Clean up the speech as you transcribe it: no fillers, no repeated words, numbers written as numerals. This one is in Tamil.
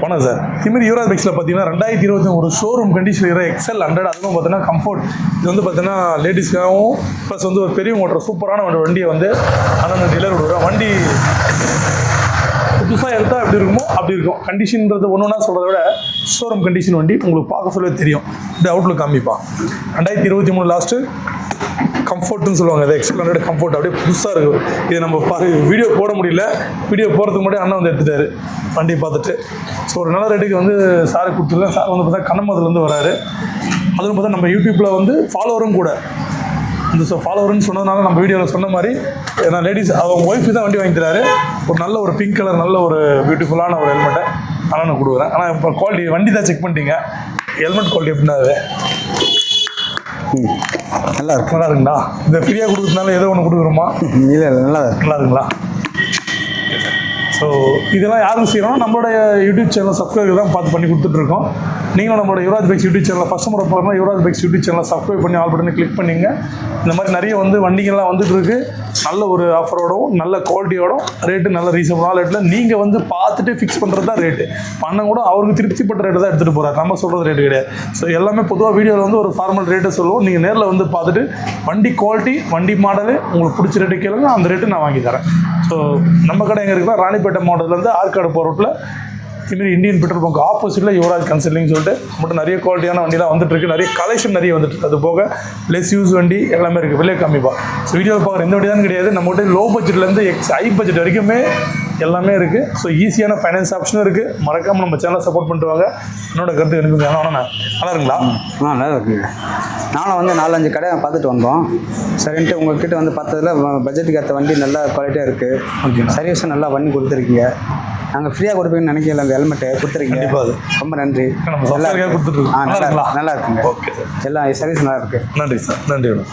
வணக்கம் சார். இதுமாரி யுவராஜ் பைக்ஸில் பார்த்தீங்கன்னா 2021 ஷோரூம் கண்டிஷன் இருக்கிற XL 100, அதுவும் பார்த்தீங்கன்னா கம்ஃபர்ட். இது வந்து பார்த்தீங்கன்னா லேடிஸ்க்காகவும் ப்ளஸ் வந்து ஒரு பெரிய ஓட்டுற சூப்பரான ஒரு வண்டியை வந்து அண்ணன் டீலர் விடுவோம். வண்டி புதுசாக எடுத்தால் எப்படி இருக்குமோ அப்படி இருக்கும். கண்டிஷன்றது ஒன்று ஒன்றா சொல்கிறத விட ஷோரூம் கண்டிஷன் வண்டி உங்களுக்கு பார்க்க சொல்லவே தெரியும். இந்த அவுட்லுக் காமிப்பா. 2023 லாஸ்ட்டு கம்ஃபர்ட்னு சொல்லுவாங்க. அது XL 100 கம்ஃபர்ட் அப்படியே புதுசாக இருக்குது. இது நம்ம வீடியோ போட முடியல. வீடியோ போகிறதுக்கு முன்னாடி அண்ணன் வந்து எடுத்துட்டாரு வண்டி பார்த்துட்டு. ஸோ ஒரு நல்ல ரேட்டுக்கு வந்து சார் கொடுத்துருக்கேன். சார் வந்து பார்த்தா கண்ணமதுலேருந்து வராரு. அதுவும் பார்த்தா நம்ம யூடியூப்பில் வந்து ஃபாலோவரும் கூட. இந்த ஃபாலோவர்னு சொன்னதுனால நம்ம வீடியோவில் சொன்ன மாதிரி நான் லேடிஸ் அவங்க ஒய்ஃபு தான் வண்டி வாங்கி தராரு. ஒரு நல்ல ஒரு பிங்க் கலர் நல்ல ஒரு பியூட்டிஃபுல்லான ஒரு ஹெல்மெட்டை ஆனால் நான் கொடுக்குறேன். ஆனால் இப்போ குவாலிட்டி வண்டி தான் செக் பண்ணிட்டீங்க. ஹெல்மெட் குவாலிட்டி எப்படின்னா அது நல்லா இருக்கு. நல்லா இருக்குங்களா? இந்த ஃப்ரீயாக கொடுக்குறதுனால ஏதோ ஒன்று கொடுக்குறோமா? இல்லை நல்லா இருக்கு. நல்லா இருக்குங்களா? ஸோ இதெல்லாம் யாரும் செய்யணும், நம்மளோட யூடியூப் சேனல் சப்ஸ்கிரைப் தான் பார்த்து பண்ணி கொடுத்துட்ருக்கோம். நீங்களும் நம்மளோட யுவராஜ் பைக்ஸ் யூடியூப் சேனலில் ஃபஸ்ட் முறை போகிறோம்னா யுவராஜ் பைக்ஸ் யூடியூப் சேனலை சப்ஸ்கிரைப் பண்ணி ஆல் பட்டனை கிளிக் பண்ணிங்க. இந்த மாதிரி நிறைய வந்து வண்டிகள்லாம் வந்துட்டு இருக்கு. நல்ல ஒரு ஆஃபரோடும் நல்ல குவாலிட்டியோடும் ரேட்டு நல்ல ரீசனபிளான ரேட்டில் நீங்கள் வந்து பார்த்துட்டு ஃபிக்ஸ் பண்ணுறது தான் ரேட்டு. பண்ண கூட அவருக்கு திருப்திப்பட்ட ரேட்டு தான் எடுத்துகிட்டு போகிறார். நம்ம சொல்கிறது ரேட்டு கிடையாது. ஸோ எல்லாமே பொதுவாக வீடியோவில் வந்து ஒரு ஃபார்மல் ரேட்டை சொல்லுவோம். நீங்கள் நேரில் வந்து பார்த்துட்டு வண்டி குவாலிட்டி வண்டி மாடலு உங்களுக்கு பிடிச்ச ரேட்டு கேளுங்க, அந்த ரேட்டு நான் வாங்கி தரேன். ஸோ நம்ம கடை எங்கே இருக்குன்னா ராணிப்பேட்டை மாவட்டத்துலேருந்து ஆற்காடு போகிற ரோட்டில் இதுமாரி இந்தியன் பெட்ரோல் பங்க் ஆப்போசிட்டில் யுவராஜ் கன்சல்டிங் சொல்லிட்டு மட்டும் நிறைய குவாலிட்டியான வண்டிலாம் வந்துட்டுருக்கு. நிறைய கலெக்ஷன் நிறைய வந்துட்டு. அது போக லெஸ் யூஸ் வண்டி எல்லாமே இருக்குது. விலை கம்மிப்பா. ஸோ வீடியோவில் பார்க்குற இந்த வண்டி தான் கிடையாது. நம்மகிட்ட லோ பட்ஜெட்லேருந்து ஹை பட்ஜெட் வரைக்குமே எல்லாமே இருக்குது. ஸோ ஈஸியான ஃபைனான்ஸ் ஆப்ஷனும் இருக்குது. மறக்காமல் நம்ம சேனலை சப்போர்ட் பண்ணிட்டு வாங்க. என்னோட கருத்து எனக்கு ஆனால் நல்லா இருக்குங்களா? நல்லா இருக்குங்க. நானும் வந்து 4-5 கடை பார்த்துட்டு வந்தோம். சரின்ட்டு உங்கள்கிட்ட வந்து பார்த்ததில் பட்ஜெட்டுக்கு ஏற்ற வண்டி நல்லா குவாலிட்டியாக இருக்குது. ஓகே, சர்வீஸும் நல்லா பண்ணி கொடுத்துருக்கீங்க. நாங்கள் ஃப்ரீயாக கொடுப்பீங்கன்னு நினைக்கல. அந்த ஹெல்மெட்டை கொடுத்துருக்கீங்க. கண்டிப்பாக அது ரொம்ப நன்றி. நல்லா கொடுத்துட்ருக்கோம். நல்லா இருக்குங்க. Okay sir. எல்லாம் சர்வீஸ் நல்லா இருக்குது. நன்றி சார். நன்றி மேடம்.